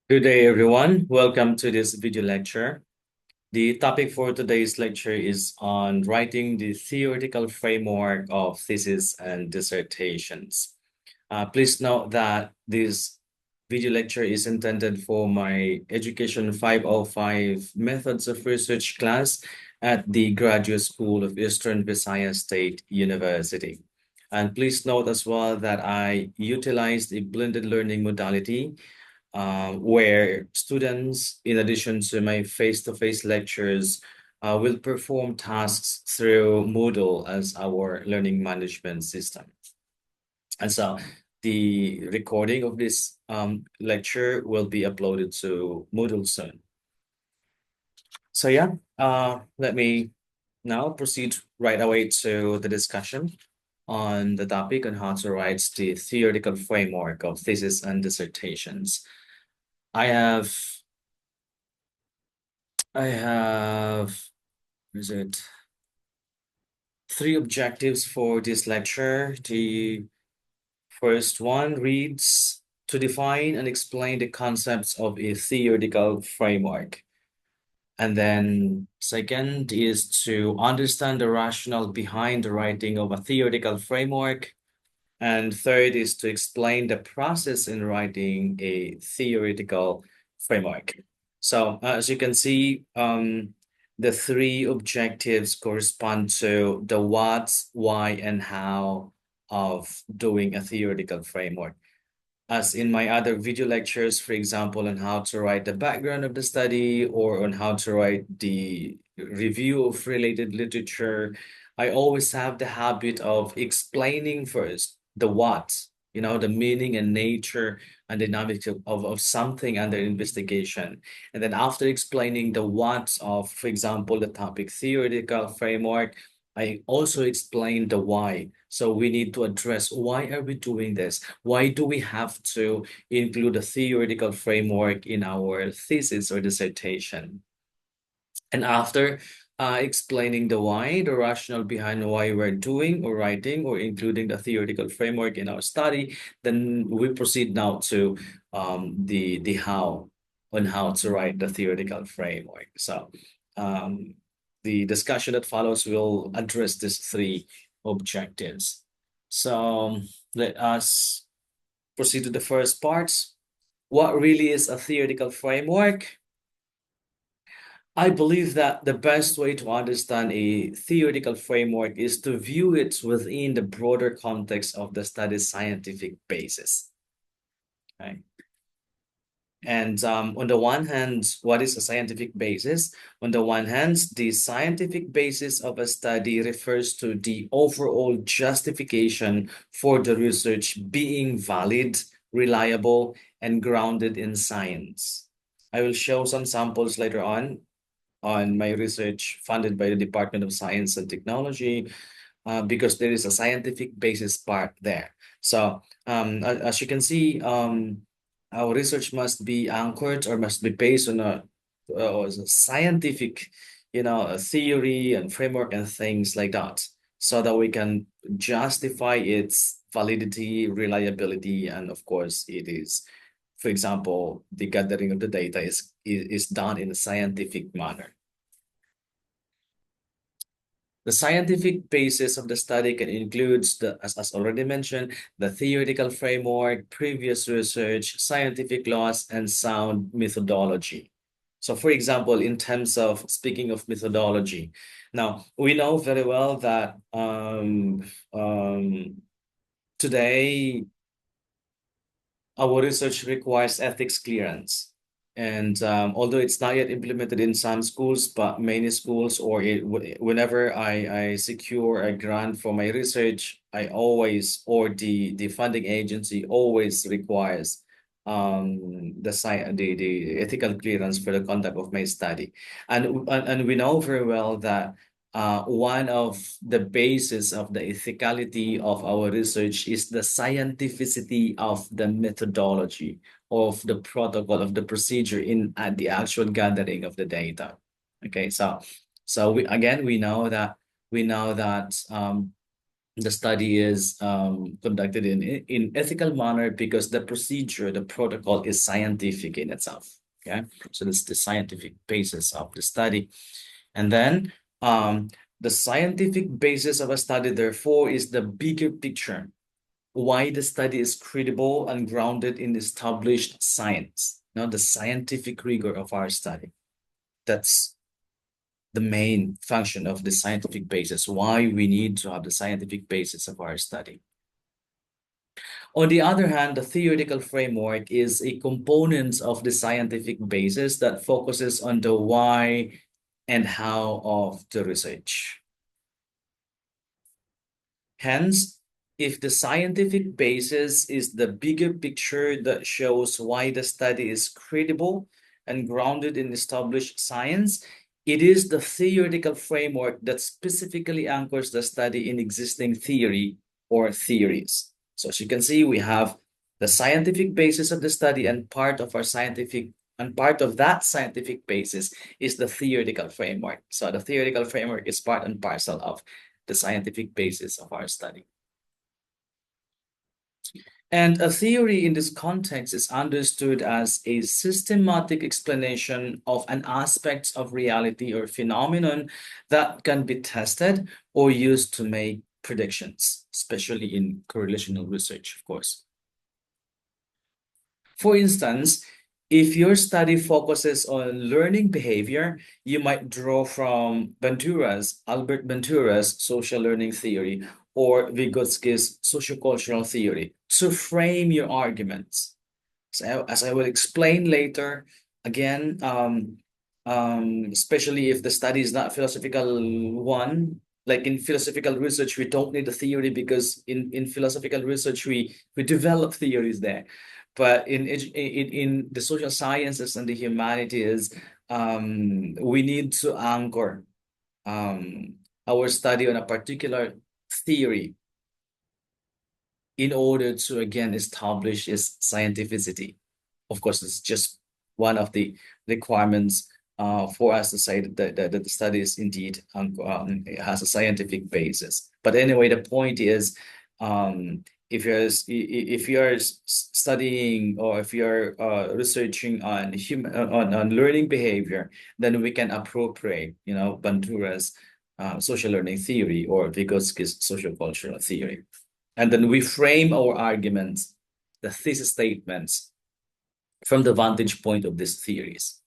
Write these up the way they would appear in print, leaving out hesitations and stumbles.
Good day, everyone. Welcome to this video lecture. The topic for today's lecture is on writing the theoretical framework of thesis and dissertations. Please note that this video lecture is intended for my Education 505 Methods of Research class at the Graduate School of Eastern Visayas State University. And please note as well that I utilized a blended learning modality where students, in addition to my face-to-face lectures, will perform tasks through Moodle as our learning management system. And so the recording of this lecture will be uploaded to Moodle soon. So yeah, let me now proceed right away to the discussion on the topic on how to write the theoretical framework of thesis and dissertations. I have I have, is it three objectives for this lecture. The first one reads to define and explain the concepts of a theoretical framework. And then second is to understand the rationale behind the writing of a theoretical framework. And third is to explain the process in writing a theoretical framework. So as you can see, the three objectives correspond to the what, why, and how of doing a theoretical framework. As in my other video lectures, for example, on how to write the background of the study or on how to write the review of related literature, I always have the habit of explaining first the what, the meaning and nature and dynamics of something under investigation. And then after explaining the what of, for example, the topic theoretical framework, I also explain the why. So we need to address why are we doing this? Why do we have to include a theoretical framework in our thesis or dissertation? And after explaining the why, the rationale behind why we're doing or writing or including the theoretical framework in our study, then we proceed now to the how on how to write the theoretical framework. So the discussion that follows will address these three objectives. So let us proceed to the first part. What really is a theoretical framework? I believe that the best way to understand a theoretical framework is to view it within the broader context of the study's scientific basis. Right? And on the one hand, what is a scientific basis? On the one hand, the scientific basis of a study refers to the overall justification for the research being valid, reliable, and grounded in science. I will show some samples later on my research funded by the Department of Science and Technology because there is a scientific basis part there. So as you can see, our research must be anchored or must be based on a scientific, a theory and framework and things like that, so that we can justify its validity, reliability, and of course, it is, for example, the gathering of the data is done in a scientific manner. The scientific basis of the study can include, as already mentioned, the theoretical framework, previous research, scientific laws, and sound methodology. So, for example, in terms of speaking of methodology, now we know very well that today our research requires ethics clearance. And although it's not yet implemented in some schools, but many schools, or whenever I secure a grant for my research, I always, or the funding agency always requires the ethical clearance for the conduct of my study. And we know very well that one of the basis of the ethicality of our research is the scientificity of the methodology, of the protocol, of the procedure in at the actual gathering of the data. Okay, so we know that The study is conducted in ethical manner because the procedure, the protocol is scientific in itself. Okay, so that's the scientific basis of the study. And then the scientific basis of a study, therefore, is the bigger picture, why the study is credible and grounded in established science, the scientific rigor of our study. That's the main function of the scientific basis, why we need to have the scientific basis of our study. On the other hand, the theoretical framework is a component of the scientific basis that focuses on the why and how of the research. Hence, if the scientific basis is the bigger picture that shows why the study is credible and grounded in established science, it is the theoretical framework that specifically anchors the study in existing theory or theories. So as you can see, we have the scientific basis of the study, and part of that scientific basis is the theoretical framework. So the theoretical framework is part and parcel of the scientific basis of our study. And a theory in this context is understood as a systematic explanation of an aspect of reality or phenomenon that can be tested or used to make predictions, especially in correlational research, of course. For instance, if your study focuses on learning behavior, you might draw from Albert Ventura's social learning theory or Vygotsky's sociocultural theory to frame your arguments. So as I will explain later, again, especially if the study is not philosophical one, like in philosophical research, we don't need a theory because in philosophical research, we develop theories there. But in the social sciences and the humanities, we need to anchor our study on a particular theory in order to again establish its scientificity. Of course, it's just one of the requirements for us to say that the study is indeed it has a scientific basis. But anyway, the point is, if you're studying or if you're researching on on learning behavior, then we can appropriate, Bandura's social learning theory or Vygotsky's social cultural theory. And then we frame our arguments, the thesis statements, from the vantage point of these theories.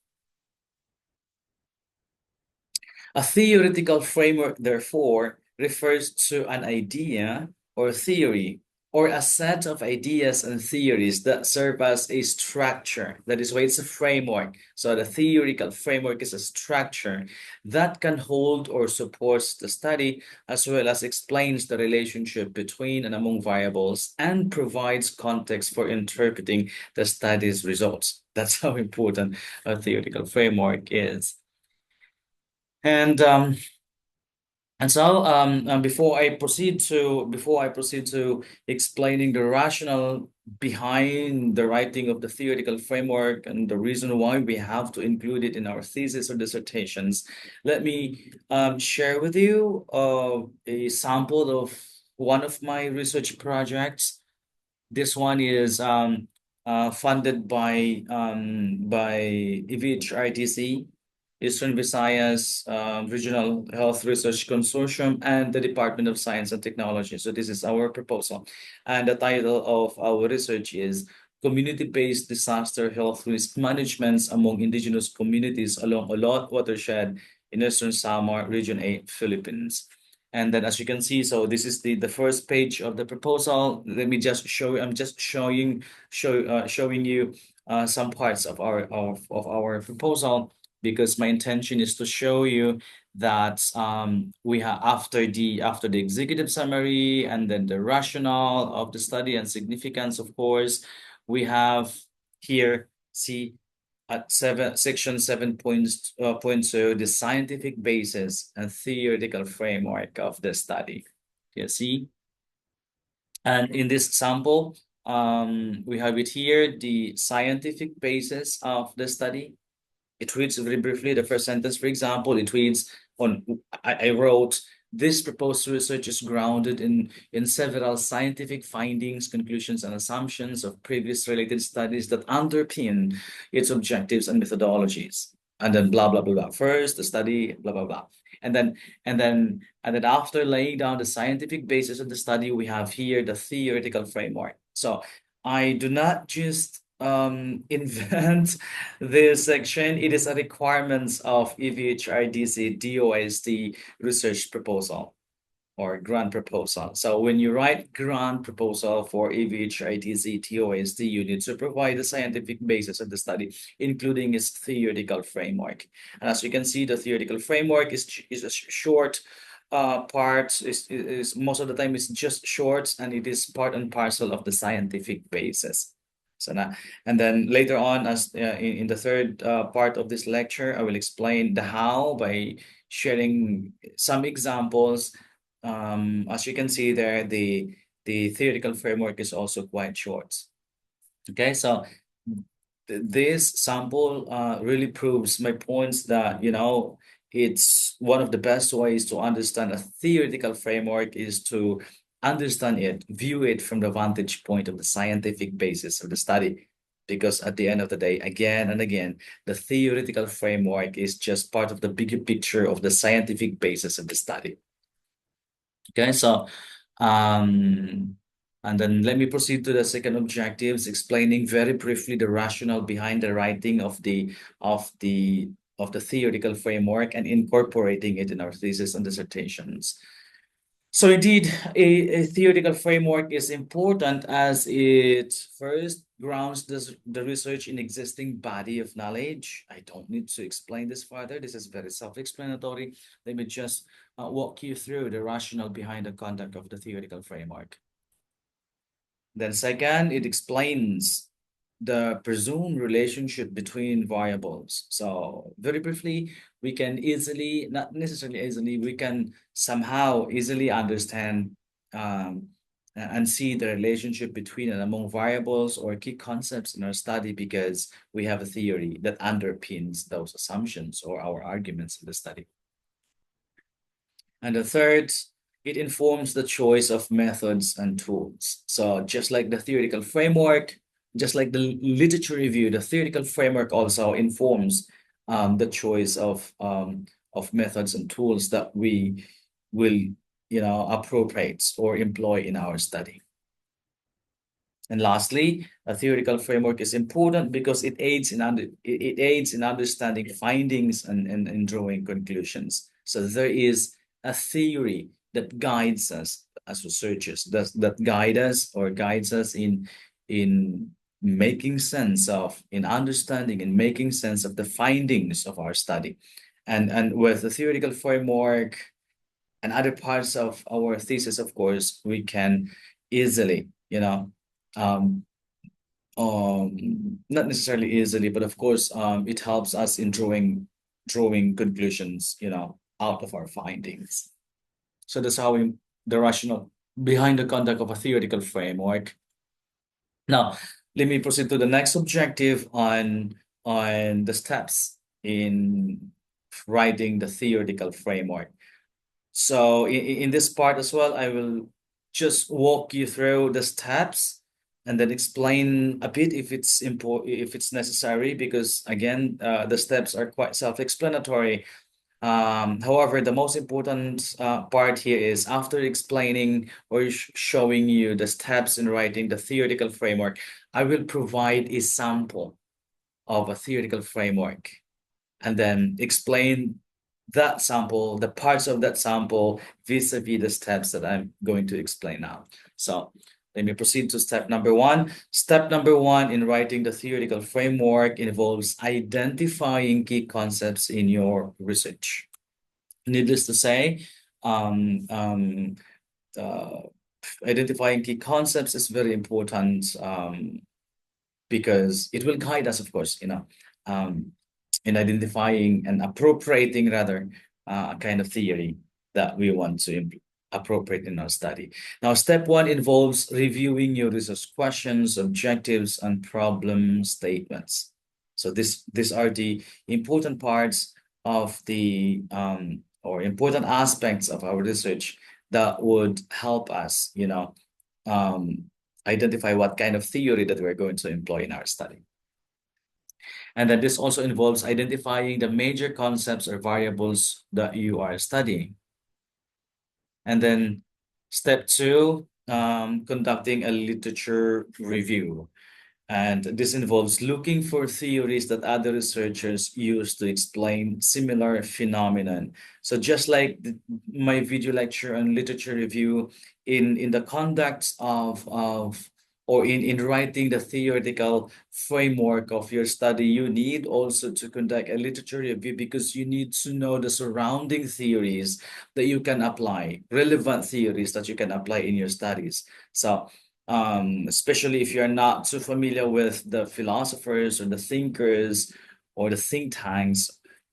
A theoretical framework, therefore, refers to an idea or theory or a set of ideas and theories that serve as a structure. That is why it's a framework. So the theoretical framework is a structure that can hold or supports the study, as well as explains the relationship between and among variables and provides context for interpreting the study's results. That's how important a theoretical framework is. And so before I proceed to explaining the rationale behind the writing of the theoretical framework and the reason why we have to include it in our thesis or dissertations, let me share with you a sample of one of my research projects. This one is funded by EVHRTC, Eastern Visayas Regional Health Research Consortium, and the Department of Science and Technology. So this is our proposal. And the title of our research is Community-Based Disaster Health Risk Management Among Indigenous Communities Along Olot Watershed in Eastern Samar, Region 8, Philippines. And then as you can see, so this is the first page of the proposal. Let me just show you, I'm just showing you some parts of our proposal, because my intention is to show you that we have after the executive summary and then the rationale of the study and significance, of course, we have here, see, at section 7.2, the scientific basis and theoretical framework of the study. You see? And in this sample, we have it here, the scientific basis of the study. It reads very briefly, the first sentence, for example, it reads I wrote, This proposed research is grounded in several scientific findings, conclusions, and assumptions of previous related studies that underpin its objectives and methodologies. And then blah blah blah blah. First, the study, blah blah blah. And then and then after laying down the scientific basis of the study, we have here the theoretical framework. So I do not just invent this section. It is a requirements of EVHRDC DOST research proposal or grant proposal. So when you write grant proposal for EVHRDC TOSD, you need to provide the scientific basis of the study, including its theoretical framework. And as you can see, the theoretical framework is a short part, is most of the time it's just short, and it is part and parcel of the scientific basis. So now, and then later on, as in the third part of this lecture, I will explain the how by sharing some examples. As you can see there, the theoretical framework is also quite short. Okay, so this sample really proves my points that, it's one of the best ways to understand a theoretical framework is to understand it, view it from the vantage point of the scientific basis of the study. Because at the end of the day, again and again, the theoretical framework is just part of the bigger picture of the scientific basis of the study. Okay, so and then let me proceed to the second objectives, explaining very briefly the rationale behind the writing of the theoretical framework and incorporating it in our thesis and dissertations. So indeed, a theoretical framework is important as it first grounds the research in existing body of knowledge. I don't need to explain this further. This is very self-explanatory. Let me just walk you through the rationale behind the conduct of the theoretical framework. Then second, it explains the presumed relationship between variables. So very briefly, we can easily, not necessarily easily, we can somehow easily understand and see the relationship between and among variables or key concepts in our study because we have a theory that underpins those assumptions or our arguments in the study. And the third, it informs the choice of methods and tools. So just like the theoretical framework, just like the literature review, the theoretical framework also informs the choice of methods and tools that we will, appropriate or employ in our study. And lastly, a theoretical framework is important because it aids in understanding findings and drawing conclusions. So there is a theory that guides us as researchers, that guides us in making sense of, in understanding and making sense of the findings of our study. And with the theoretical framework and other parts of our thesis, of course, we can easily, um, not necessarily easily, but of course, it helps us in drawing conclusions, out of our findings. So that's how the rationale behind the conduct of a theoretical framework. Now, let me proceed to the next objective on the steps in writing the theoretical framework. So in this part as well, I will just walk you through the steps and then explain a bit if it's necessary, because again, the steps are quite self-explanatory. However, the most important part here is after explaining or showing you the steps in writing the theoretical framework, I will provide a sample of a theoretical framework and then explain that sample, the parts of that sample vis-a-vis the steps that I'm going to explain now. So let me proceed to step number one. Step number one in writing the theoretical framework involves identifying key concepts in your research. Needless to say, identifying key concepts is very important because it will guide us, of course, in identifying and appropriating rather a kind of theory that we want to appropriate in our study. Now, step one involves reviewing your research questions, objectives, and problem statements. So these are the important parts of the or important aspects of our research that would help us, um, identify what kind of theory that we're going to employ in our study. And then this also involves identifying the major concepts or variables that you are studying. And then step two, conducting a literature review. And this involves looking for theories that other researchers use to explain similar phenomenon. So just like my video lecture on literature review, in the conduct of or in writing the theoretical framework of your study, you need also to conduct a literature review because you need to know the surrounding theories that you can apply, relevant theories that you can apply in your studies. So especially if you're not too familiar with the philosophers or the thinkers or the think tanks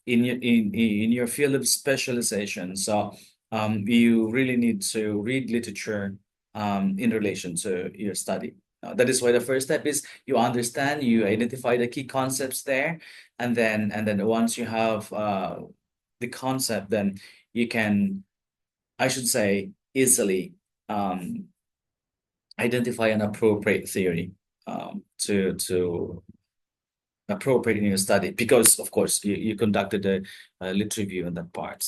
in your field of specialization. So you really need to read literature in relation to your study. That is why the first step is you understand, you identify the key concepts there, and then once you have the concept, then you can, I should say, easily identify an appropriate theory to appropriate in your study because of course you conducted a lit review on that part.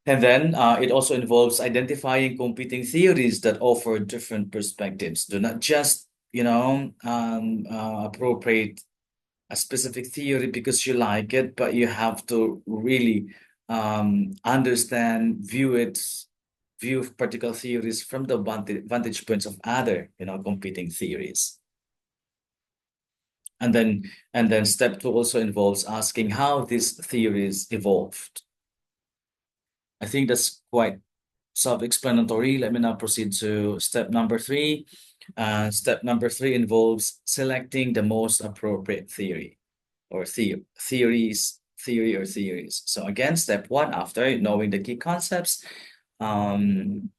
And then it also involves identifying competing theories that offer different perspectives. Do not just appropriate a specific theory because you like it, but you have to really understand, view particular theories from the vantage points of other, competing theories. And then step two also involves asking how these theories evolved. I think that's quite self-explanatory. Let me now proceed to step number three. Step number three involves selecting the most appropriate theory or theory or theories. So again, step one, after knowing the key concepts, um,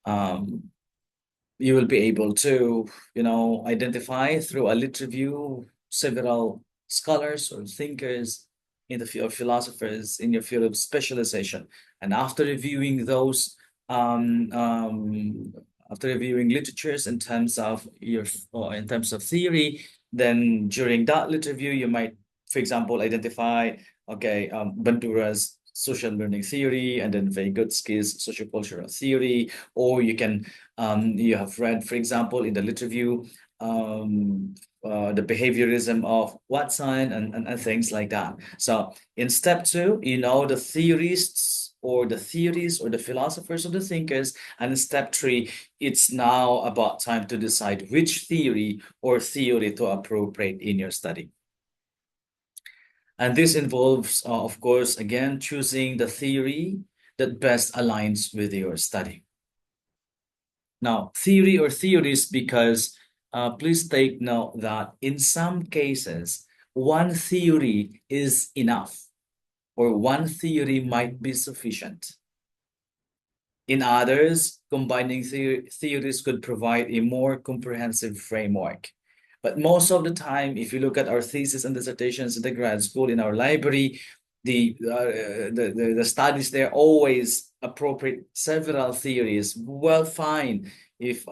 um, you will be able to, identify through a lit review several scholars or thinkers in the field of philosophers in your field of specialization. And um, um, after reviewing literatures in terms of in terms of theory, then during that lit review, you might, for example, identify, okay, Bandura's social learning theory and then Vygotski's sociocultural theory, or you have read, for example, in the lit review, the behaviorism of Watson and things like that. So in step two, you know the theorists or the theories or the philosophers or the thinkers. And in step three, it's now about time to decide which theory or theory to appropriate in your study. And this involves, of course, again, choosing the theory that best aligns with your study. Now, theory or theories, because please take note that in some cases, one theory is enough or one theory might be sufficient. In others, combining theories could provide a more comprehensive framework. But most of the time, if you look at our thesis and dissertations in the grad school, in our library, the studies there always appropriate several theories. Well, fine if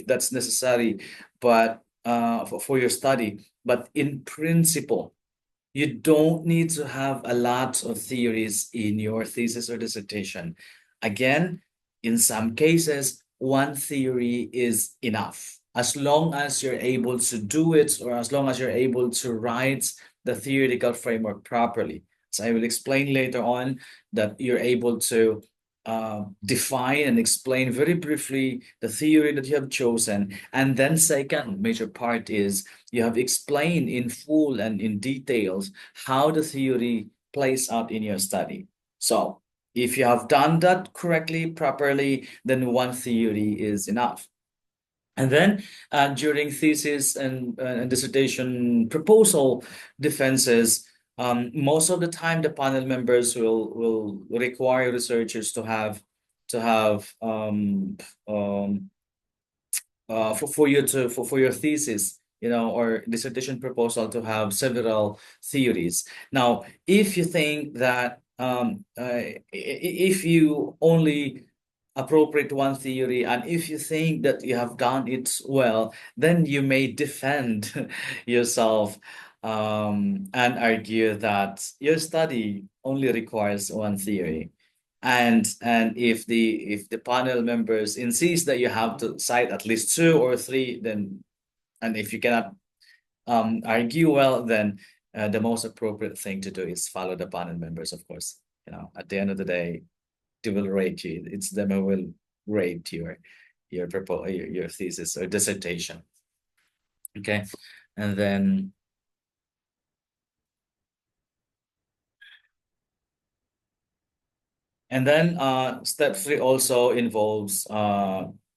that's necessary, but for your study. But in principle, you don't need to have a lot of theories in your thesis or dissertation. Again, in some cases, one theory is enough. As long as you're able to do it, or as long as you're able to write the theoretical framework properly. So I will explain later on that you're able to define and explain very briefly the theory that you have chosen. And then second major part is you have explained in full and in details how the theory plays out in your study. So if you have done that correctly, properly, then one theory is enough. And then during thesis and dissertation proposal defenses, most of the time the panel members will require researchers to have for your thesis, or dissertation proposal to have several theories. Now, if you think that if you only appropriate one theory and if you think that you have done it well, then you may defend yourself and argue that your study only requires one theory. And if the panel members insist that you have to cite at least two or three, then and if you cannot argue well, then the most appropriate thing to do is follow the panel members, of course. At the end of the day, they will rate you. It's them who will rate your thesis or dissertation. Okay, and then step three also involves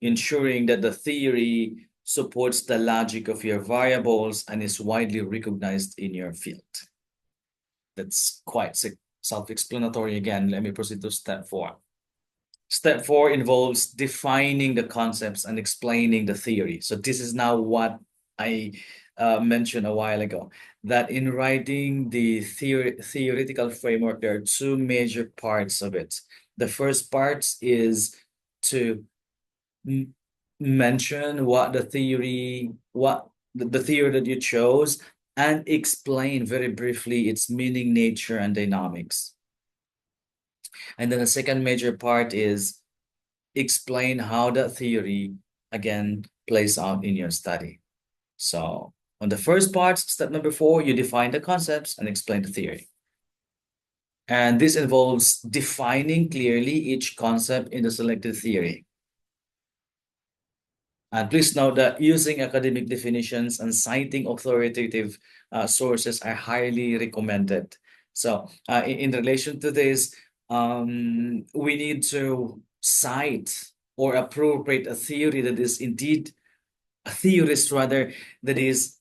ensuring that the theory supports the logic of your variables and is widely recognized in your field. That's quite self-explanatory again. Let me proceed to step four. Step four involves defining the concepts and explaining the theory. So this is now what I mentioned a while ago, that in writing the theoretical framework, there are two major parts of it. The first part is to mention what the theory that you chose, and explain very briefly its meaning, nature, and dynamics. And then the second major part is explain how that theory again plays out in your study. So on the first part, step number four, you define the concepts and explain the theory. And this involves defining clearly each concept in the selected theory. And please note that using academic definitions and citing authoritative sources are highly recommended. So in relation to this, we need to cite or appropriate a theory that is indeed a theorist rather that is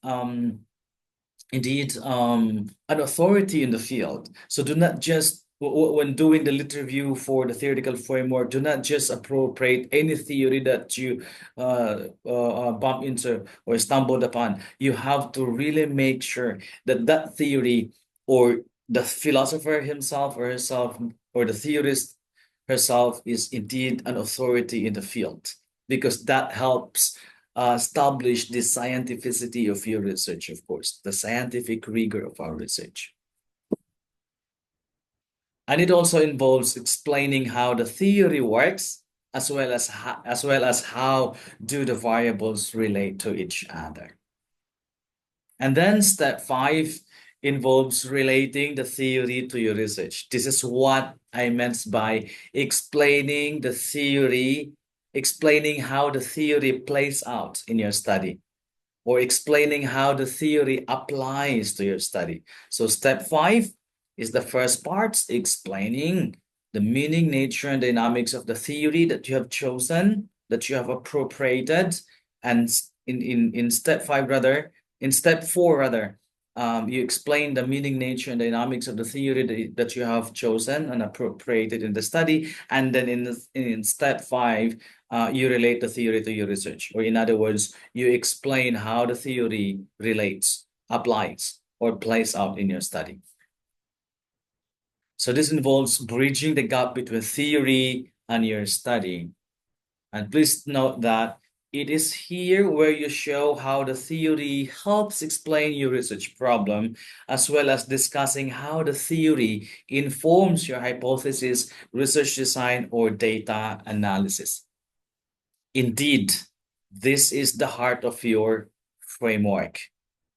indeed an authority in the field. So do not just when doing the lit review for the theoretical framework, do not just appropriate any theory that you bump into or stumbled upon. You have to really make sure that that theory or the philosopher himself or herself or the theorist herself is indeed an authority in the field, because that helps establish the scientificity of your research, of course, the scientific rigor of our research. And it also involves explaining how the theory works, as well as how do the variables relate to each other. And then step five involves relating the theory to your research. This is what I meant by explaining the theory, explaining how the theory plays out in your study, or explaining how the theory applies to your study. So step five is the first part, explaining the meaning, nature, and dynamics of the theory that you have chosen, that you have appropriated. And in step five, rather, in step four, rather, you explain the meaning, nature, and dynamics of the theory that you have chosen and appropriated in the study. And then in step five, you relate the theory to your research, or in other words, you explain how the theory relates, applies, or plays out in your study. So this involves bridging the gap between theory and your study. And please note that it is here where you show how the theory helps explain your research problem, as well as discussing how the theory informs your hypothesis, research design, or data analysis. Indeed, this is the heart of your framework,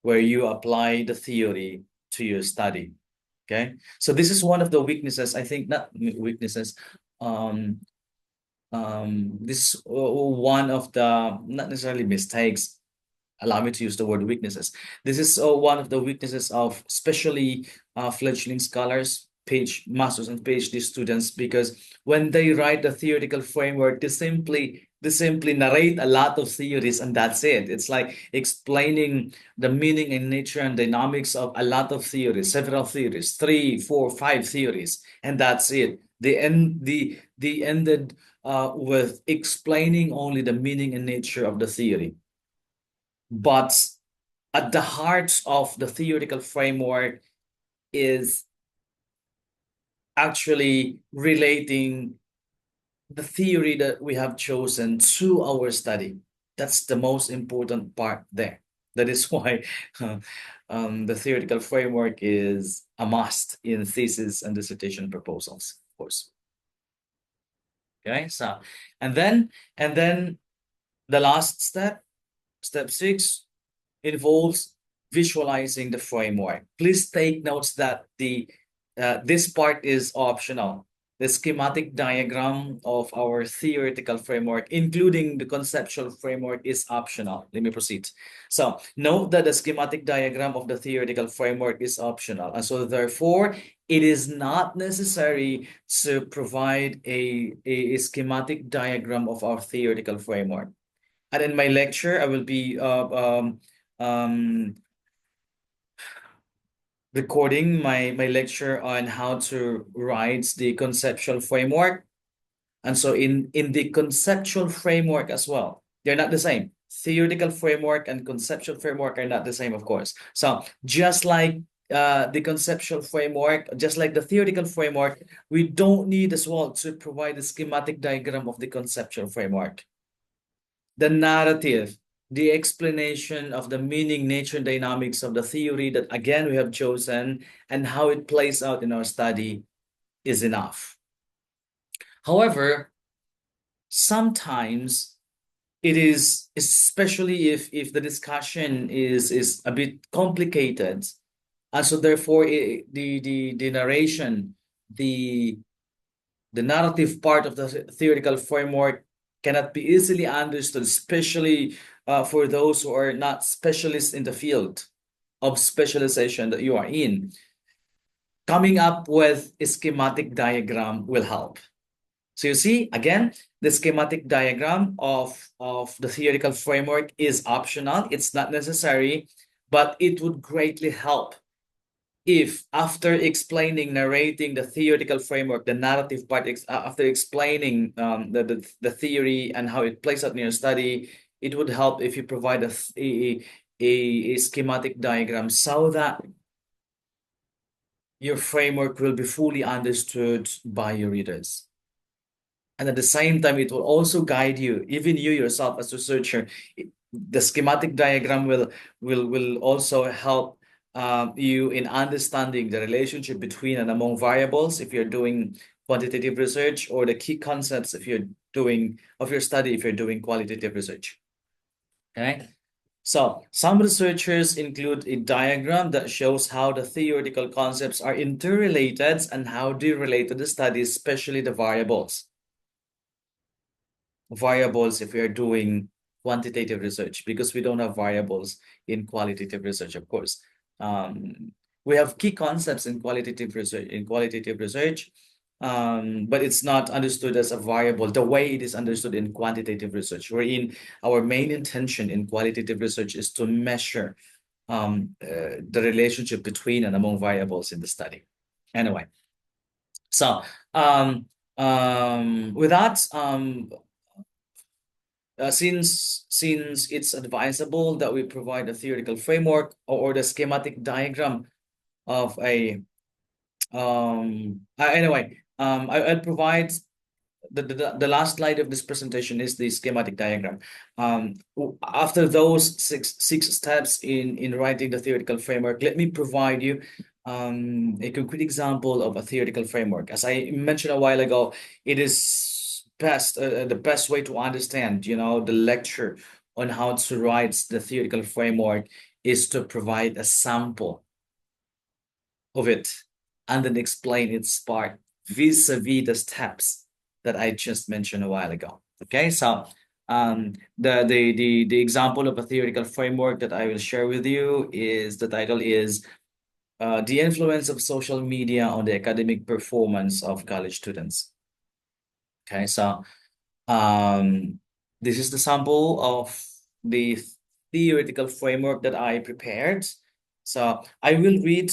where you apply the theory to your study. Okay, so this is one of the weaknesses, I think, not weaknesses, this one of the, not necessarily mistakes, allow me to use the word weaknesses. This is one of the weaknesses of especially fledgling scholars, masters and PhD students, because when they write the theoretical framework, they simply narrate a lot of theories and that's it. It's like explaining the meaning and nature and dynamics of a lot of theories, several theories, 3, 4, 5 theories, and that's it. They ended with explaining only the meaning and nature of the theory. But at the heart of the theoretical framework is actually relating the theory that we have chosen to our study. That's the most important part there. That is why the theoretical framework is a must in thesis and dissertation proposals, of course. Okay, so and then and then the last step, step 6, involves visualizing the framework. Please take notes that the this part is optional. The schematic diagram of our theoretical framework, including the conceptual framework, is optional. Let me proceed. So note that the schematic diagram of the theoretical framework is optional, and so therefore it is not necessary to provide a schematic diagram of our theoretical framework. And in my lecture, I will be um, recording my lecture on how to write the conceptual framework. And so in the conceptual framework as well, they're not the same. Theoretical framework and conceptual framework are not the same, of course. So just like the conceptual framework, just like the theoretical framework, we don't need as well to provide a schematic diagram of the conceptual framework. The narrative, the explanation of the meaning, nature, and dynamics of the theory that again we have chosen and how it plays out in our study is enough. However, sometimes it is, especially if the discussion is a bit complicated, and so therefore the narration, the the narrative part of the theoretical framework cannot be easily understood, especially for those who are not specialists in the field of specialization that you are in. Coming up with a schematic diagram will help. So you see, again, the schematic diagram of the theoretical framework is optional. It's not necessary, but it would greatly help if after explaining, narrating the theoretical framework, the narrative part, after explaining the theory and how it plays out in your study, it would help if you provide a schematic diagram so that your framework will be fully understood by your readers. And at the same time, it will also guide you, even you yourself as a researcher. The schematic diagram will also help you in understanding the relationship between and among variables if you're doing quantitative research, or the key concepts if you're doing of your study if you're doing qualitative research. Okay. So some researchers include a diagram that shows how the theoretical concepts are interrelated and how they relate to the study, especially the variables. Variables if we are doing quantitative research, because we don't have variables in qualitative research, of course. We have key concepts in qualitative research, but it's not understood as a variable the way it is understood in quantitative research, wherein our main intention in qualitative research is to measure the relationship between and among variables in the study. Anyway, so with that, since it's advisable that we provide a theoretical framework or the schematic diagram of a anyway, I'll provide the last slide of this presentation is the schematic diagram. After those six steps in writing the theoretical framework, let me provide you a concrete example of a theoretical framework. As I mentioned a while ago, it is the best way to understand, the lecture on how to write the theoretical framework is to provide a sample of it and then explain its part vis-a-vis the steps that I just mentioned a while ago. Okay, so the example of a theoretical framework that I will share with you is, the title is the influence of social media on the academic performance of college students. Okay, so this is the sample of the theoretical framework that I prepared. So I will read.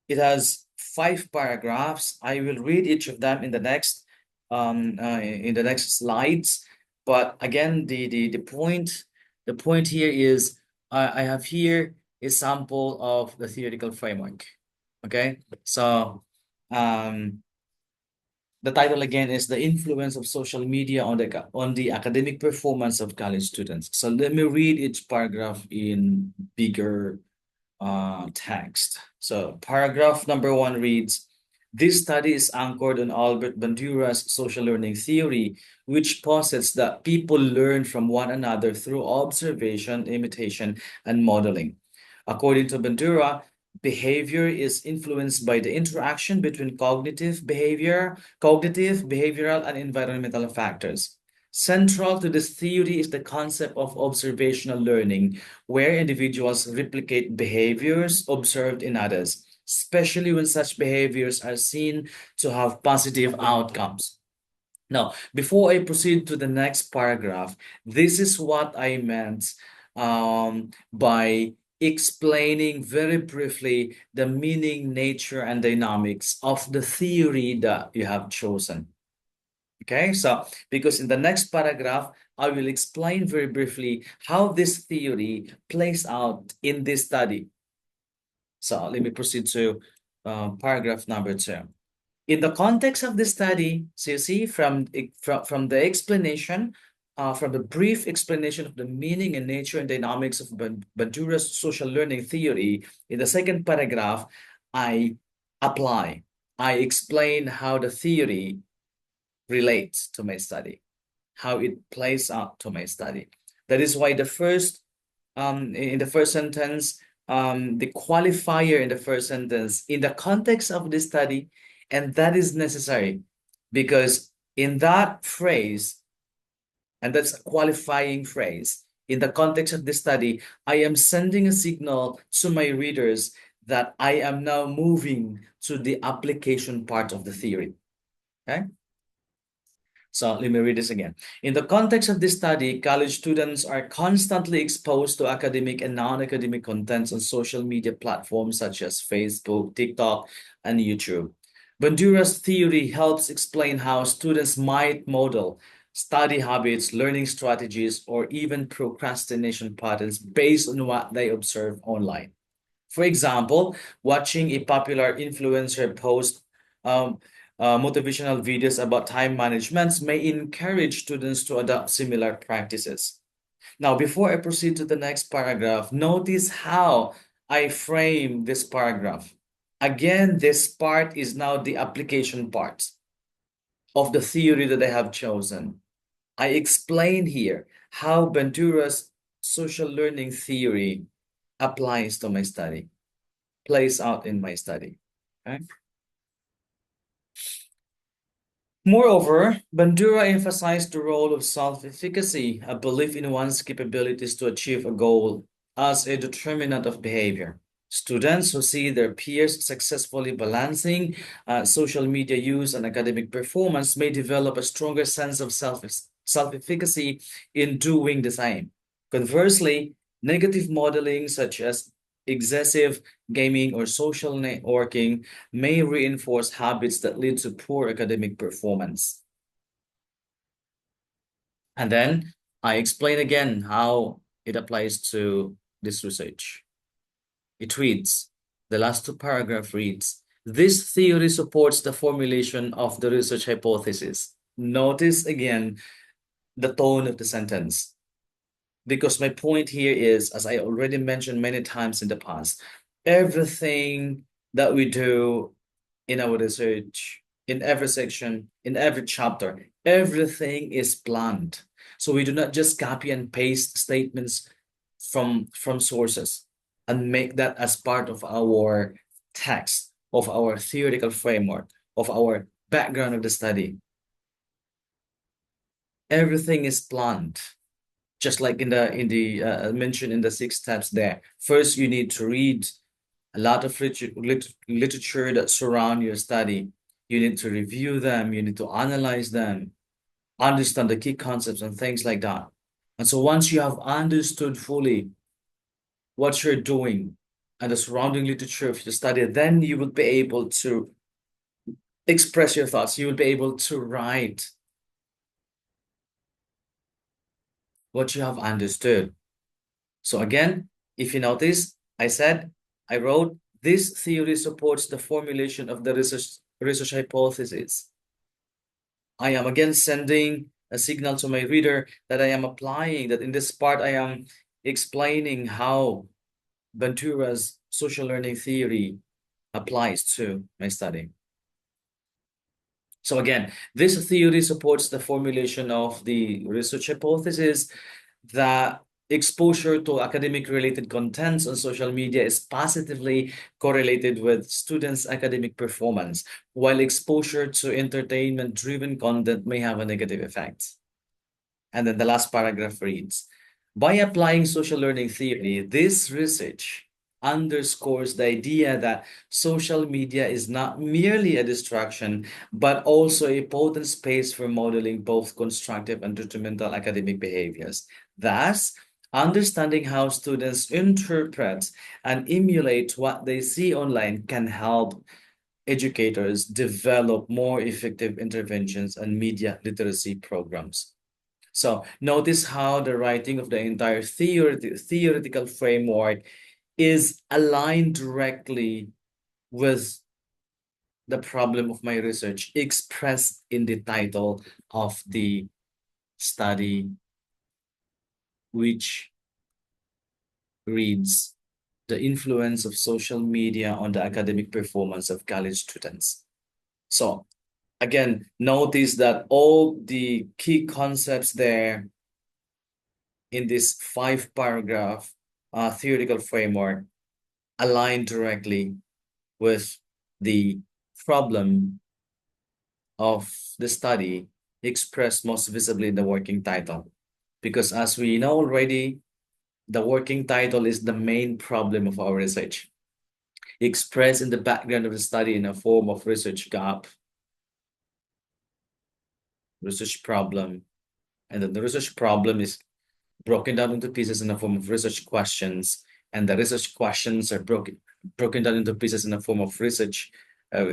It has 5 paragraphs. I will read each of them in the next slides. But again, the point here is I have here a sample of the theoretical framework. Okay, so The title again is The Influence of Social Media on the Academic Performance of College Students. So let me read each paragraph in bigger text. So paragraph number one reads, this study is anchored on Albert Bandura's social learning theory, which posits that people learn from one another through observation, imitation, and modeling. According to Bandura, behavior is influenced by the interaction between cognitive, behavioral, and environmental factors. Central to this theory is the concept of observational learning, where individuals replicate behaviors observed in others, especially when such behaviors are seen to have positive outcomes. Now, before I proceed to the next paragraph, this is what I meant by explaining very briefly the meaning, nature, and dynamics of the theory that you have chosen. Okay, so because in the next paragraph, I will explain very briefly how this theory plays out in this study. So let me proceed to paragraph number two. In the context of this study, so you see from the explanation, from the brief explanation of the meaning and nature and dynamics of Bandura's social learning theory, in the second paragraph, I I explain how the theory relates to my study, how it plays out to my study. That is why in the first sentence, the qualifier in the first sentence, in the context of this study, and that is necessary because in that phrase, and that's a qualifying phrase, in the context of this study, I am sending a signal to my readers that I am now moving to the application part of the theory. Okay? So let me read this again. In the context of this study, college students are constantly exposed to academic and non-academic contents on social media platforms such as Facebook, TikTok, and YouTube. Bandura's theory helps explain how students might model study habits, learning strategies, or even procrastination patterns based on what they observe online. For example, watching a popular influencer post um, motivational videos about time management may encourage students to adopt similar practices. Now, before I proceed to the next paragraph, notice how I frame this paragraph. Again, this part is now the application part of the theory that I have chosen. I explain here how Bandura's social learning theory applies to my study, plays out in my study. Okay? Moreover, Bandura emphasized the role of self-efficacy, a belief in one's capabilities to achieve a goal, as a determinant of behavior. Students who see their peers successfully balancing social media use and academic performance may develop a stronger sense of self-efficacy in doing the same. Conversely, negative modeling such as excessive gaming or social networking may reinforce habits that lead to poor academic performance. And then I explain again how it applies to this research. It reads, the last two paragraph reads, this theory supports the formulation of the research hypothesis. Notice again the tone of the sentence. Because my point here is, as I already mentioned many times in the past, everything that we do in our research, in every section, in every chapter, everything is planned. So we do not just copy and paste statements from sources and make that as part of our text, of our theoretical framework, of our background of the study. Everything is planned. Just like in the mentioned in the 6 steps there. First, you need to read a lot of literature that surround your study. You need to review them. You need to analyze them, understand the key concepts and things like that. And so once you have understood fully what you're doing and the surrounding literature of your study, then you will be able to express your thoughts. You will be able to write what you have understood. So again, if you notice, I wrote, this theory supports the formulation of the research hypothesis. I am again sending a signal to my reader that I am applying, that in this part I am explaining how Ventura's social learning theory applies to my study. So again, this theory supports the formulation of the research hypothesis that exposure to academic related contents on social media is positively correlated with students' academic performance, while exposure to entertainment driven content may have a negative effect. And then the last paragraph reads, by applying social learning theory, this research underscores the idea that social media is not merely a distraction, but also a potent space for modeling both constructive and detrimental academic behaviors. Thus, understanding how students interpret and emulate what they see online can help educators develop more effective interventions and media literacy programs. So notice how the writing of the entire theoretical framework is aligned directly with the problem of my research expressed in the title of the study, which reads The Influence of Social Media on the Academic Performance of College Students. So again, notice that all the key concepts there in this 5 paragraph theoretical framework align directly with the problem of the study expressed most visibly in the working title. Because as we know already, the working title is the main problem of our research, expressed in the background of the study in a form of research gap, research problem, and then the research problem is broken down into pieces in the form of research questions, and the research questions are broken down into pieces in the form of research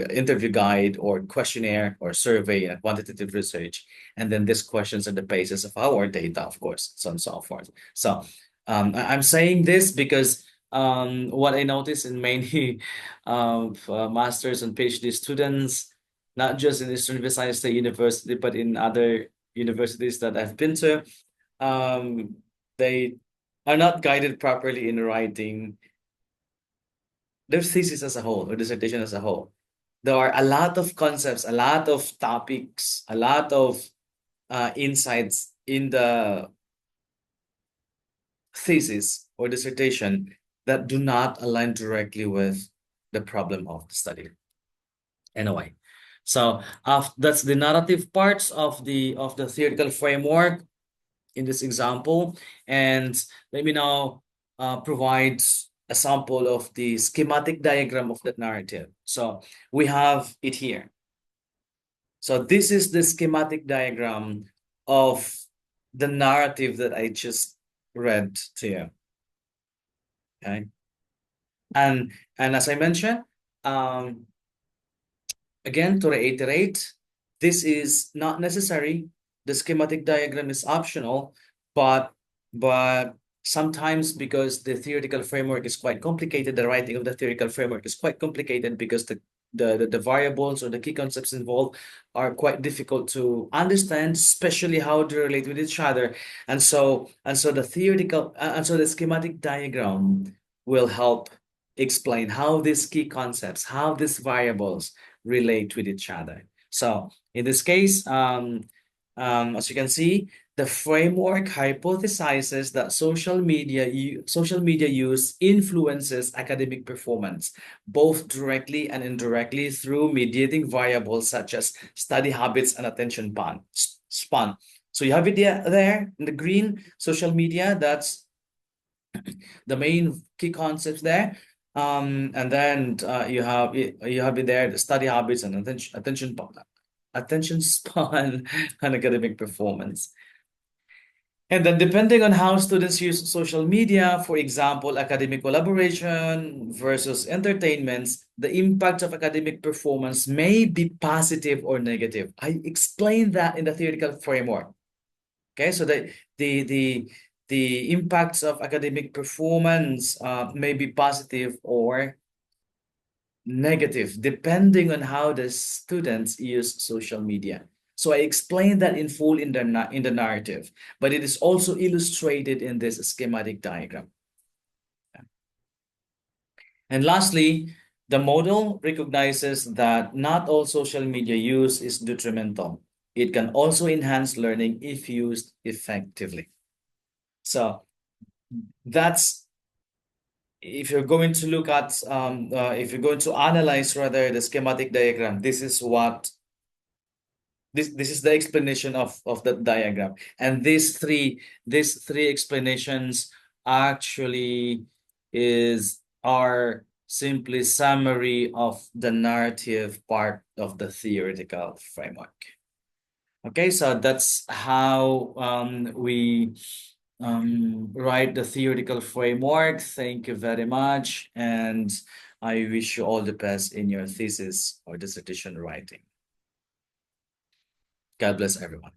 interview guide or questionnaire or survey and quantitative research. And then these questions are the basis of our data, of course, so on and so forth. So I'm saying this because what I noticed in many master's and PhD students, not just in Eastern Visayas State University, but in other universities that I've been to, um, they are not guided properly in writing their thesis as a whole or dissertation as a whole. There are a lot of concepts, a lot of topics, a lot of insights in the thesis or dissertation that do not align directly with the problem of the study. Anyway, so that's the narrative parts of the theoretical framework in this example. And let me now provide a sample of the schematic diagram of that narrative. So we have it here. So this is the schematic diagram of the narrative that I just read to you. Okay. And as I mentioned, um, again, to reiterate, this is not necessary. The schematic diagram is optional, but but sometimes because the theoretical framework is quite complicated, the writing of the theoretical framework is quite complicated because the variables or the key concepts involved are quite difficult to understand, especially how to relate with each other. And so the schematic diagram will help explain how these key concepts, how these variables relate with each other. So in this case, as you can see, the framework hypothesizes that social media use influences academic performance, both directly and indirectly through mediating variables such as study habits and attention span. So you have it there in the green, social media, that's the main key concepts there. And then you have it there, the study habits and attention span and academic performance. And then depending on how students use social media, for example, academic collaboration versus entertainments, the impact of academic performance may be positive or negative. I explained that in the theoretical framework. Okay, so the impacts of academic performance may be positive or negative, depending on how the students use social media. So I explained that in full in in the narrative, but it is also illustrated in this schematic diagram. And lastly, the model recognizes that not all social media use is detrimental. It can also enhance learning if used effectively. So that's if you're going to look at if you're going to analyze rather the schematic diagram, this is what this is the explanation of the diagram. And these three explanations actually is are simply summary of the narrative part of the theoretical framework. Okay, so that's how we write the theoretical framework. Thank you very much, and I wish you all the best in your thesis or dissertation writing. God bless everyone.